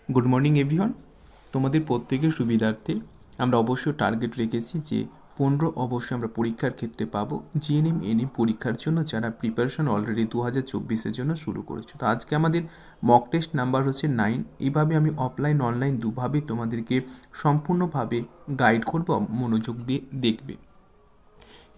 Good morning everyone. তোমাদের প্রত্যেকের সুবিধার্থে আমরা অবশ্যই টার্গেট রেখেছি যে 15 অবশ্যই আমরা পরীক্ষার ক্ষেত্রে পাবো। জিএনএম এনএম পরীক্ষার জন্য যারা প্রিপারেশন অলরেডি 2024-এর জন্য শুরু করেছো। তো আজকে আমাদের মক টেস্ট নাম্বার হচ্ছে 9। এইভাবে আমি অফলাইন অনলাইন দুভাবে তোমাদেরকে সম্পূর্ণভাবে গাইড করবো, মনোযোগ দিয়ে দেখবে।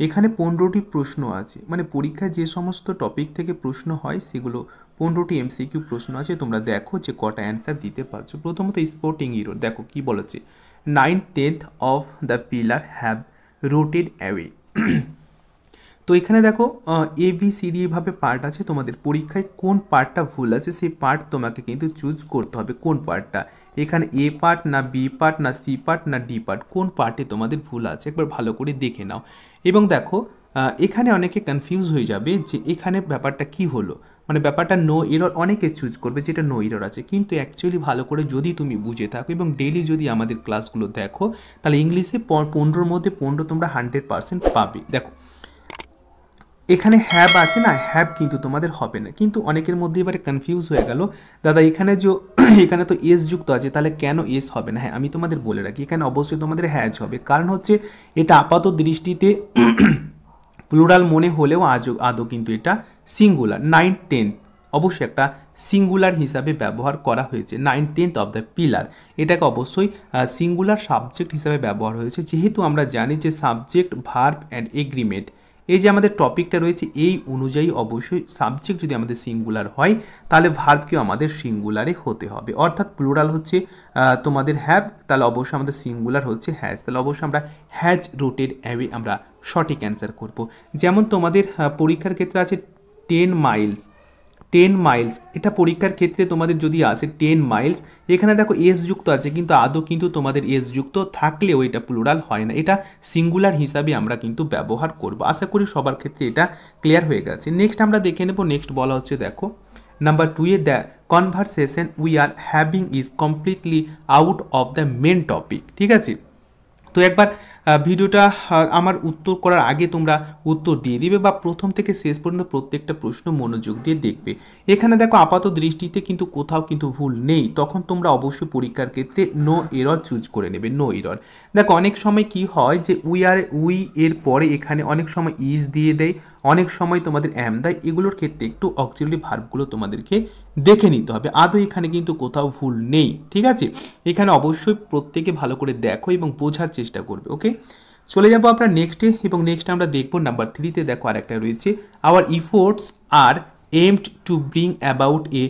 এখানে 15টি প্রশ্ন আছে, মানে পরীক্ষায় যে সমস্ত টপিক থেকে প্রশ্ন হয় সেগুলো 15টি এমসিকিউ প্রশ্ন আছে। তোমরা দেখো যে কটা অ্যান্সার দিতে পারছো। প্রথমত স্পোর্টিং হিরো, দেখো কি বলেছে, 9/10 of the pillar have রোটেড away. তো এখানে দেখো ABCD এভাবে পার্ট আছে। তোমাদের পরীক্ষায় কোন পার্টটা ভুল আছে সেই পার্ট তোমাকে কিন্তু চুজ করতে হবে। কোন পার্টটা, এখানে এ পার্ট না বি পার্ট না সি পার্ট না ডি পার্ট, কোন পার্টে তোমাদের ভুল আছে একবার ভালো করে দেখে নাও। এবং দেখো এখানে অনেকে কনফিউজ হয়ে যাবে যে এখানে ব্যাপারটা কি হলো, মানে ব্যাপারটা নো এরর অনেকে চুজ করবে যেটা নো এরর আছে, কিন্তু অ্যাকচুয়ালি ভালো করে যদি তুমি বুঝে থাকো এবং ডেইলি যদি আমাদের ক্লাসগুলো দেখো তাহলে ইংলিশে 15-র মধ্যে 15 তোমরা 100% পাবে। দেখো এখানে হ্যাভ আছে না, হ্যাভ কিন্তু তোমাদের হবে না, কিন্তু অনেকের মধ্যে এবারে কনফিউজ হয়ে গেল দাদা এখানে যে এখানে তো এস যুক্ত আছে তাহলে কেন এস হবে না। হ্যাঁ, আমি তোমাদের বলে রাখি এখানে অবশ্যই তোমাদের হ্যাজ হবে, কারণ হচ্ছে এটা আপাত দৃষ্টিতে প্লুরাল মনে হলেও আদৌ কিন্তু এটা সিঙ্গুলার। 9/10 অবশ্যই একটা সিঙ্গুলার হিসাবে ব্যবহার করা হয়েছে। 9/10 অফ দ্য পিলার এটাকে অবশ্যই সিঙ্গুলার সাবজেক্ট হিসাবে ব্যবহার হয়েছে, যেহেতু আমরা জানি যে সাবজেক্ট ভার্ব অ্যান্ড এগ্রিমেন্ট এই যে আমাদের টপিকটা রয়েছে এই অনুযায়ী অবশ্যই সাবজেক্ট যদি আমাদের সিঙ্গুলার হয় তাহলে ভার্বকেও আমাদের সিঙ্গুলারে হতে হবে। অর্থাৎ প্লুরাল হচ্ছে তোমাদের হ্যাভ, তাহলে অবশ্যই আমাদের সিঙ্গুলার হচ্ছে হ্যাজ, তাহলে অবশ্যই আমরা হ্যাজ রোটেড অ্যাওয়ে আমরা সঠিক অ্যান্সার করব। যেমন তোমাদের পরীক্ষার ক্ষেত্রে আছে 10 মাইলস, 10 মাইলস এটা পরীক্ষার ক্ষেত্রে তোমাদের যদি আসে 10 মাইলস, এখানে দেখো এস যুক্ত আছে কিন্তু আদৌ কিন্তু তোমাদের এস যুক্ত থাকলেও এটা প্লুরাল হয় না, এটা সিঙ্গুলার হিসাবে আমরা কিন্তু ব্যবহার করব। আশা করি সবার ক্ষেত্রে এটা ক্লিয়ার হয়ে গেছে। নেক্সট আমরা দেখে নেব, নেক্সট বলা হচ্ছে দেখো number 2 a the conversation we are having is completely out of the main topic. ঠিক আছে, তো একবার ভিডিওটা আমার উত্তর করার আগে তোমরা উত্তর দিয়ে দিবে বা প্রথম থেকে শেষ পর্যন্ত প্রত্যেকটা প্রশ্ন মনোযোগ দিয়ে দেখবে। এখানে দেখো আপাত দৃষ্টিতে কিন্তু কোথাও কিন্তু ভুল নেই, তখন তোমরা অবশ্যই পরীক্ষার ক্ষেত্রে নো এরর চুজ করে নেবে, নো এরর। দেখো অনেক সময় কি হয় যে উই এর পরে এখানে অনেক সময় ইজ দিয়ে দেয়, অনেক সময় তোমাদের অ্যাম দেয়, এগুলোর ক্ষেত্রে একটু অক্সিলারি ভার্বগুলো তোমাদেরকে দেখে নিতে হবে। আদৌ এখানে কিন্তু কোথাও ভুল নেই, ঠিক আছে। এখানে অবশ্যই প্রত্যেকে ভালো করে দেখো এবং বোঝার চেষ্টা করবে। ওকে, চলে যাবো আমরা নেক্সটে, এবং নেক্সট আমরা দেখবো নাম্বার 3-তে দেখো আরেকটা রয়েছে, our efforts are aimed to bring about a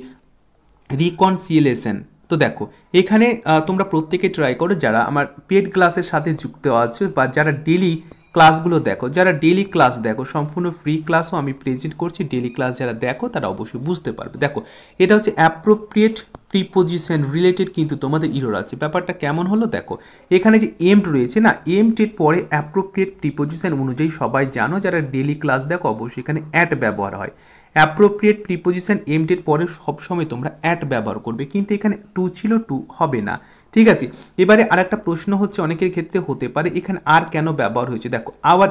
reconciliation. তো দেখো এখানে তোমরা প্রত্যেকে ট্রাই করো যারা আমার পেড ক্লাসের সাথে যুক্ত আছে বা যারা ডেলি ক্লাসগুলো দেখো, যারা ডেলি ক্লাস দেখো, সম্পূর্ণ ফ্রি ক্লাসও আমি প্রেজেন্ট করছি, ডেলি ক্লাস যারা দেখো তারা অবশ্যই বুঝতে পারবে। দেখো এটা হচ্ছে অ্যাপ্রোপ্রিয়েট প্রিপোজিশন রিলেটেড কিন্তু তোমাদের ইরর আছে। ব্যাপারটা কেমন হলো দেখো, এখানে যে এমড রয়েছে না, এমড এর পরে অ্যাপ্রোপ্রিয়েট প্রিপোজিশন অনুযায়ী সবাই জানো যারা ডেলি ক্লাস দেখো অবশ্যই এখানে অ্যাট ব্যবহার হয়। অ্যাপ্রোপ্রিয়েট প্রিপোজিশন এমড এর পরে সবসময় তোমরা অ্যাট ব্যবহার করবে, কিন্তু এখানে টু ছিল, টু হবে না। ঠিক আছে, এবারে আরেকটা প্রশ্ন হচ্ছে অনেকের ক্ষেত্রে হতে পারে এখানে আর কেন ব্যবহার হয়েছে। দেখো আওয়ার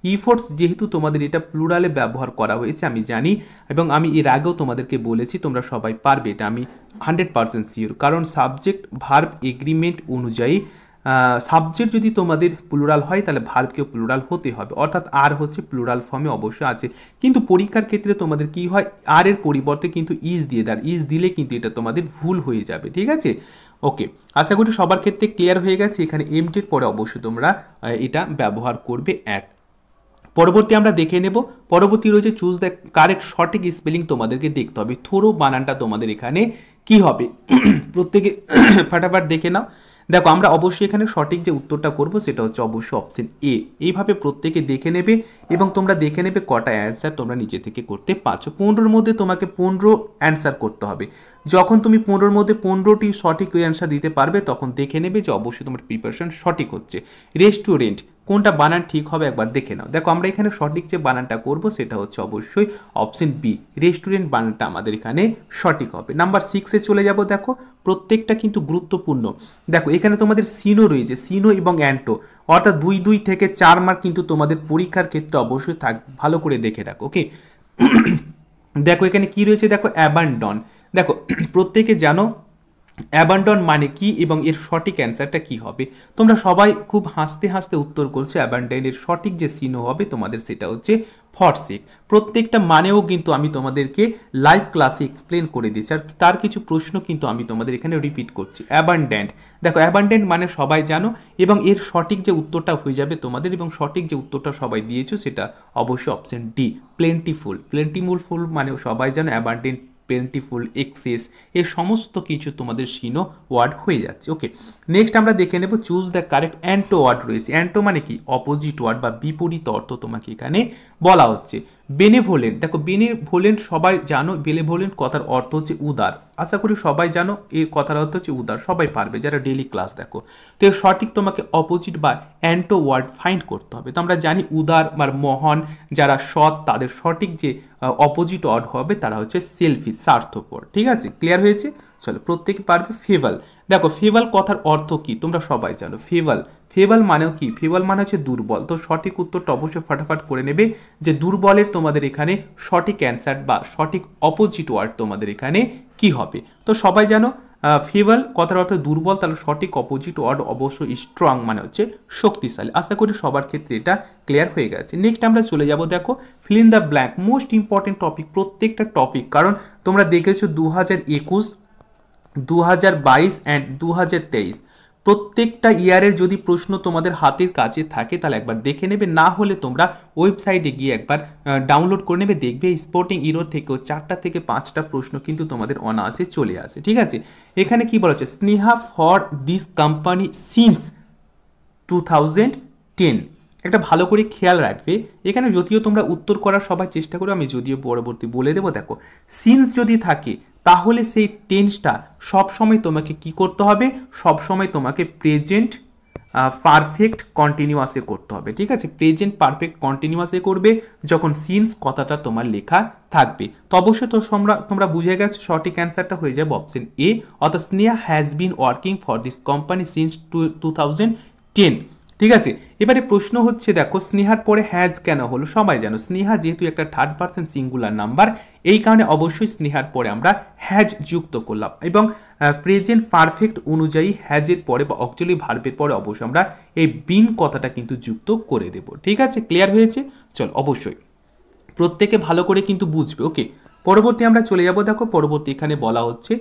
ইফোর্টস যেহেতু তোমাদের এটা প্লুরালে ব্যবহার করা হয়েছে আমি জানি, এবং আমি এর আগেও তোমাদেরকে বলেছি তোমরা সবাই পারবে, এটা আমি 100% শিওর, কারণ সাবজেক্ট ভার্ব এগ্রিমেন্ট অনুযায়ী সাবজেক্ট যদি তোমাদের প্লুরাল হয় তাহলে ভার্বকেও প্লুরাল হতে হবে, অর্থাৎ আর হচ্ছে প্লুরাল ফর্মে অবশ্যই আছে। কিন্তু পরীক্ষার ক্ষেত্রে তোমাদের কি হয়, আর এর পরিবর্তে কিন্তু ইজ দিয়ে দেয়, ইজ দিলে কিন্তু এটা তোমাদের ভুল হয়ে যাবে। ঠিক আছে, ওকে, আশা করি সবার ক্ষেত্রে ক্লিয়ার হয়ে গেছে। এখানে এমটের পরে অবশ্যই তোমরা এটা ব্যবহার করবে অ্যাট। পরবর্তী আমরা দেখে নেব, পরবর্তী রয়েছে চুজ দ্য কারেক্ট সঠিক স্পেলিং তোমাদেরকে দেখতে হবে। থোরো বানানটা তোমাদের এখানে কি হবে প্রত্যেকে ফাটাফাট দেখে নাও। দেখো আমরা অবশ্যই এখানে সঠিক যে উত্তরটা করব সেটা হচ্ছে অবশ্যই অপশন এ। এইভাবে প্রত্যেকে দেখে নেবে এবং তোমরা দেখে নেবে কটা অ্যান্সার তোমরা নিজে থেকে করতে পারছো। 15-র মধ্যে তোমাকে 15 অ্যান্সার করতে হবে। যখন তুমি 15-র মধ্যে 15টি সঠিক অ্যান্সার দিতে পারবে তখন দেখে নেবে যে অবশ্যই তোমার প্রিপারেশন সঠিক হচ্ছে। রেস্টুরেন্ট কোনটা বানান ঠিক হবে একবার দেখে নাও। দেখো আমরা এখানে সঠিক যে বানানটা করব সেটা হচ্ছে অবশ্যই অপশন বি, রেস্টুরেন্ট বানানটা আমাদের এখানে সঠিক হবে। নাম্বার 6-এ চলে যাব। দেখো প্রত্যেকটা কিন্তু গুরুত্বপূর্ণ। দেখো এখানে তোমাদের সিনো রয়েছে, সিনো এবং অ্যান্টো, অর্থাৎ 2 থেকে 4 মার্ক কিন্তু তোমাদের পরীক্ষার ক্ষেত্রে অবশ্যই থাক, ভালো করে দেখে রাখো। ওকে, দেখো এখানে কি রয়েছে, দেখো অ্যাবান্ডন। দেখো প্রত্যেকে জানো অ্যাবান্ডন মানে কি এবং এর সঠিক অ্যান্সারটা কি হবে? তোমরা সবাই খুব হাসতে হাসতে উত্তর করছো। অ্যাবান্ডনের সঠিক যে চিহ্ন হবে তোমাদের সেটা হচ্ছে ফরসেক। প্রত্যেকটা মানেও কিন্তু আমি তোমাদেরকে লাইভ ক্লাসে এক্সপ্লেন করে দিয়েছি, আর তার কিছু প্রশ্ন কিন্তু আমি তোমাদের এখানে রিপিট করছি। অ্যাবান্ডেন্ট, দেখো অ্যাবান্ডেন্ট মানে সবাই জানো, এবং এর সঠিক যে উত্তরটা হয়ে যাবে তোমাদের, এবং সঠিক যে উত্তরটা সবাই দিয়েছো সেটা অবশ্যই অপশন ডি, প্লেন্টিফুল। প্লেন্টিফুল মানে সবাই জানো, অ্যাবান্ডেন্ট, প্লেন্টিফুল, এক্সেস, এর সমস্ত কিছু তোমাদের সিনো ওয়ার্ড হয়ে যাচ্ছে। ওকে, নেক্সট আমরা দেখে নেব চুজ দ্য কারেক্ট অ্যান্টো ওয়ার্ড রয়েছে। অ্যান্টো মানে কি? অপোজিট ওয়ার্ড বা বিপরীত অর্থ তোমাকে এখানে বলা হচ্ছে। বেনেভোলেন্ট, দেখো বেনেভোলেন্ট সবাই জানো, বেনেভোলেন্ট কথার অর্থ হচ্ছে উদার। আশা করি সবাই জানো এই কথার অর্থ হচ্ছে উদার, সবাই পারবে যারা ডেইলি ক্লাস দেখো। তো এর সঠিক তোমাকে অপোজিট বা অ্যান্টো ওয়ার্ড ফাইন্ড করতে হবে। তো আমরা জানি উদার বা মহান, যারা সৎ, তাদের সঠিক যে অপোজিট ওয়ার্ড হবে তারা হচ্ছে সেলফিশ, স্বার্থপর। ঠিক আছে, ক্লিয়ার হয়েছে? চলো, প্রত্যেকে পারবে। ফেভাল, দেখো ফেভাল কথার অর্থ কি তোমরা সবাই জানো। ফেভাল, ফেভাল মানেও কি? ফেভাল মানে হচ্ছে দুর্বল। তো সঠিক উত্তরটা অবশ্যই ফাটাফাট করে নেবে যে দুর্বলের তোমাদের এখানে সঠিক অ্যান্সার বা সঠিক অপোজিট ওয়ার্ড তোমাদের এখানে কি হবে। তো সবাই জানো ফেভাল কথার অর্থ দুর্বল, তাহলে সঠিক অপোজিট ওয়ার্ড অবশ্যই স্ট্রং মানে হচ্ছে শক্তিশালী। আশা করি সবার ক্ষেত্রে এটা ক্লিয়ার হয়ে গেছে। নেক্সট আমরা চলে যাব, দেখো fill in the blank, most important topic, প্রত্যেকটা টপিক, কারণ তোমরা দেখেছো 2021, 2022 অ্যান্ড 2023 প্রত্যেকটা ইয়ারের যদি প্রশ্ন তোমাদের হাতের কাছে থাকে তাহলে একবার দেখে নেবে, না হলে তোমরা ওয়েবসাইটে গিয়ে একবার ডাউনলোড করে নেবে, দেখবে স্পোর্টিং ইরোর থেকেও 4টা থেকে 5টা প্রশ্ন কিন্তু তোমাদের অনায়াসে চলে আসে। ঠিক আছে, এখানে কি বলা হচ্ছে? Sneha for this company since 2010, একটা ভালো করে খেয়াল রাখবে এখানে, যদিও তোমরা উত্তর করার সবাই চেষ্টা করো, আমি যদিও পরবর্তী বলে দেবো। দেখো সিন্স যদি থাকে তাহলে সেই টেন্সটা সবসময় তোমাকে কি করতে হবে? সবসময় তোমাকে প্রেজেন্ট পারফেক্ট কন্টিনিউয়াসে করতে হবে। ঠিক আছে, প্রেজেন্ট পারফেক্ট কন্টিনিউয়াসে করবে যখন সিন্স কথাটা তোমার লেখা থাকবে। তো অবশ্যই তো তোমরা বুঝে গেছো সঠিক অ্যান্সারটা হয়ে যাবে অপশন এ, অর্থাৎ Sneha has been working for this company since 2010। ঠিক আছে, এবারে প্রশ্ন হচ্ছে, দেখো স্নেহার পরে হ্যাজ কেন হলো? সবাই জানো স্নেহা যেহেতু একটা থার্ড পারসন সিঙ্গুলার নাম্বার, এই কারণে অবশ্যই স্নেহার পরে আমরা হ্যাজ যুক্ত করলাম, এবং প্রেজেন্ট পারফেক্ট অনুযায়ী হ্যাজের পরে বা অক্সিলারি ভার্বের পরে অবশ্যই আমরা এই বিন কথাটা কিন্তু যুক্ত করে দেব। ঠিক আছে, ক্লিয়ার হয়েছে? চল, অবশ্যই প্রত্যেকে ভালো করে কিন্তু বুঝবে। ওকে, পরবর্তী আমরা চলে যাব। দেখো পরবর্তী এখানে বলা হচ্ছে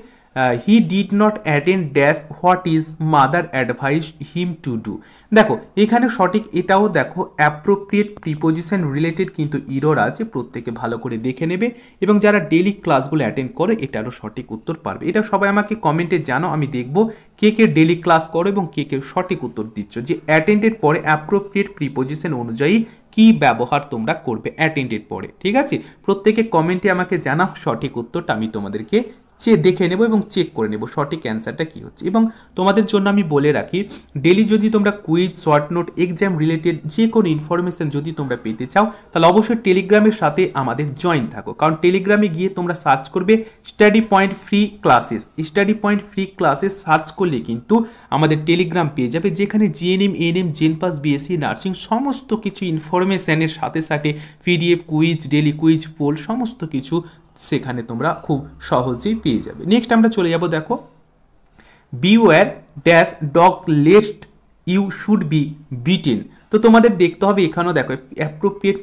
he did not attend dash what is mother advice him to do. দেখো এখানে সঠিক এটাও দেখো অ্যাপ্রোপ্রিয়েট প্রিপোজিশন রিলেটেড কিন্তু ইরর আছে, প্রত্যেকে ভালো করে দেখে নেবে, এবং যারা ডেইলি ক্লাসগুলো অ্যাটেন্ড করে এটারও সঠিক উত্তর পারবে। এটা সবাই আমাকে কমেন্টে জানো, আমি দেখব কে কে ডেইলি ক্লাস করো এবং কে কে সঠিক উত্তর দিচ্ছ, যে অ্যাটেন্ডেড পরে অ্যাপ্রোপ্রিয়েট প্রিপোজিশন অনুযায়ী কি ব্যবহার তোমরা করবে অ্যাটেন্ডেড পরে। ঠিক আছে, প্রত্যেকে কমেন্টে আমাকে জানাও সঠিক উত্তরটা, আমি তোমাদেরকে দেখে নেব এবং চেক করে নেব সঠিক অ্যান্সারটা কি হচ্ছে। এবং তোমাদের জন্য আমি বলে রাখি, ডেলি যদি তোমরা quiz, short note, exam related যে কোনো ইনফরমেশন যদি তোমরা পেতে চাও তাহলে অবশ্যই টেলিগ্রামের সাথে আমাদের জয়েন থাকো, কারণ টেলিগ্রামে গিয়ে তোমরা সার্চ করবে study point free classes. Study point free classes search করলে কিন্তু আমাদের টেলিগ্রাম পেয়ে যাবে, যেখানে জিএনএম, এএনএম, জেনপাস, বিএসসি নার্সিং সমস্ত কিছু ইনফরমেশনের সাথে সাথে PDF, quiz, daily quiz, poll সমস্ত কিছু সেখানে তোমরা খুব সহজেই পেয়ে যাবে। নেক্সট আমরা চলে যাব, দেখো beware dash dog lest you should be bitten. তো তোমাদের দেখতে হবে এখানেও দেখো অ্যাপ্রোপ্রিয়েট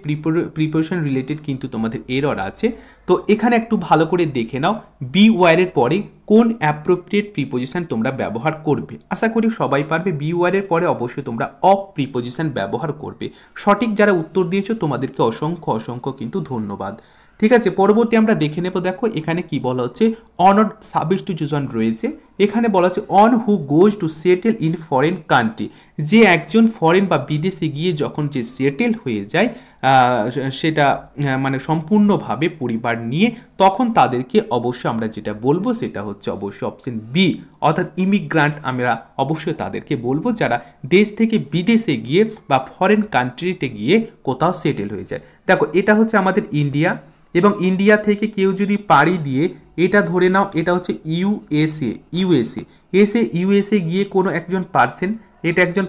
প্রিপারেশন রিলেটেড কিন্তু তোমাদের এরর আছে। তো এখানে একটু ভালো করে দেখে নাও বিওয়্যারের পরে কোন অ্যাপ্রোপ্রিয়েট প্রিপোজিশন তোমরা ব্যবহার করবে। আশা করি সবাই পারবে। বিওয়্যারের পরে অবশ্যই তোমরা অফ প্রিপোজিশন ব্যবহার করবে। সঠিক যারা উত্তর দিয়েছো তোমাদেরকে অসংখ্য অসংখ্য কিন্তু ধন্যবাদ। ঠিক আছে, পরবর্তী আমরা দেখে নেব। দেখো এখানে কি বলা হচ্ছে, অনার্ড সাবস্টিটিউশন রয়েছে। এখানে বলা হচ্ছে on who goes to settle in foreign country, যে একজন ফরেন বা বিদেশে গিয়ে যখন যে সেটেল হয়ে যায় সেটা মানে সম্পূর্ণভাবে পরিবার নিয়ে, তখন তাদেরকে অবশ্যই আমরা যেটা বলবো সেটা হচ্ছে অবশ্যই অপশন বি, অর্থাৎ ইমিগ্রান্ট আমরা অবশ্যই তাদেরকে বলবো যারা দেশ থেকে বিদেশে গিয়ে বা ফরেন কান্ট্রিতে গিয়ে কোথাও সেটেল হয়ে যায়। দেখো এটা হচ্ছে আমাদের ইন্ডিয়া, এবং ইন্ডিয়া থেকে কেউ যদি পাড়ি দিয়ে এটা ধরে নাও এটা হচ্ছে ইউএসএ গিয়ে কোনো একজন পার্সন, এটা একজন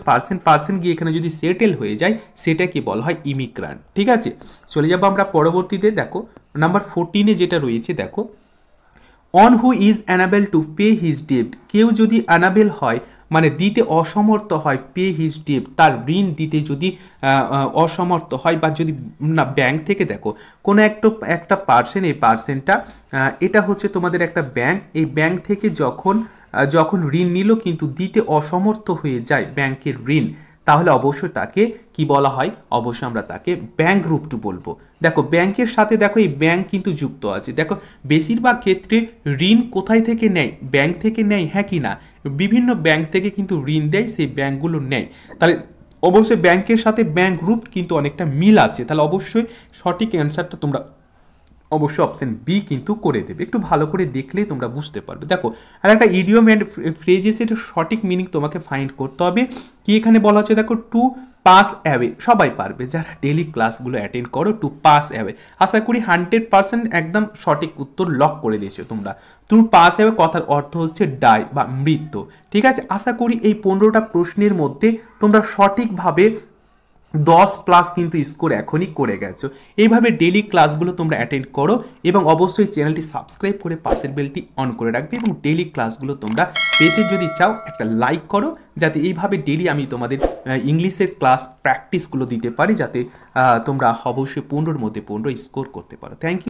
পার্সন গিয়ে এখানে যদি সেটেল হয়ে যায় সেটাকে বলা হয় ইমিগ্রান্ট। ঠিক আছে, চলে যাবো আমরা পরবর্তীতে। দেখো নাম্বার 14-এ যেটা রয়েছে, দেখো on who is unable to pay his debt, কেউ যদি অ্যানাবেল হয় মানে দিতে অসমর্থ হয়, পে হিজ ডেট তার ঋণ দিতে যদি অসমর্থ হয়, বা যদি না ব্যাংক থেকে দেখো কোনো একটা পার্সন, এই পার্সনটা এটা হচ্ছে তোমাদের একটা ব্যাংক, এই ব্যাংক থেকে যখন ঋণ নিল কিন্তু দিতে অসমর্থ হয়ে যায় ব্যাংকের ঋণ, তাহলে অবশ্যই তাকে কি বলা হয়, অবশ্যই আমরা তাকে ব্যাংকরূপ্ট বলবো। দেখো ব্যাংকের সাথে দেখো এই ব্যাংক কিন্তু যুক্ত আছে। দেখো বেশিরভাগ ক্ষেত্রে ঋণ কোথায় থেকে নেয়, ব্যাংক থেকে নেয়, হ্যাঁ কি না, বিভিন্ন ব্যাংক থেকে কিন্তু ঋণ দেয়, সেই ব্যাংকগুলো নেয়। তাহলে অবশ্যই ব্যাংকের সাথে ব্যাংকরূপ্ট কিন্তু অনেকটা মিল আছে। তাহলে অবশ্যই সঠিক অ্যান্সারটা তোমরা অবশ্যই অপশন বি কিন্তু করে দেবে, একটু ভালো করে দেখলেই তোমরা বুঝতে পারবে। দেখো আর একটা ইডিয়ম অ্যান্ড ফ্রেজেস, এটা সঠিক মিনিং তোমাকে ফাইন্ড করতে হবে। কি এখানে বলা হচ্ছে, দেখো টু পাস অ্যাওয়ে, সবাই পারবে যারা ডেলি ক্লাসগুলো অ্যাটেন্ড করো, টু পাস অ্যাওয়ে। আশা করি 100% একদম সঠিক উত্তর লক করে দিয়েছো তোমরা। টু পাস অ্যাওয়ে কথার অর্থ হচ্ছে ডাই বা মৃত্যু। ঠিক আছে, আশা করি এই 15টা প্রশ্নের মধ্যে তোমরা সঠিকভাবে 10+ কিন্তু স্কোর এখনই করে গেছো। এইভাবে ডেলি ক্লাসগুলো তোমরা অ্যাটেন্ড করো এবং অবশ্যই চ্যানেলটি সাবস্ক্রাইব করে পাশের বেলটি অন করে রাখবে, এবং ডেলি ক্লাসগুলো তোমরা পেতে যদি চাও একটা লাইক করো, যাতে এইভাবে ডেলি আমি তোমাদের ইংলিশের ক্লাস প্র্যাকটিসগুলো দিতে পারি, যাতে তোমরা অবশ্যই 15-র মধ্যে 15 স্কোর করতে পারো। Thank you.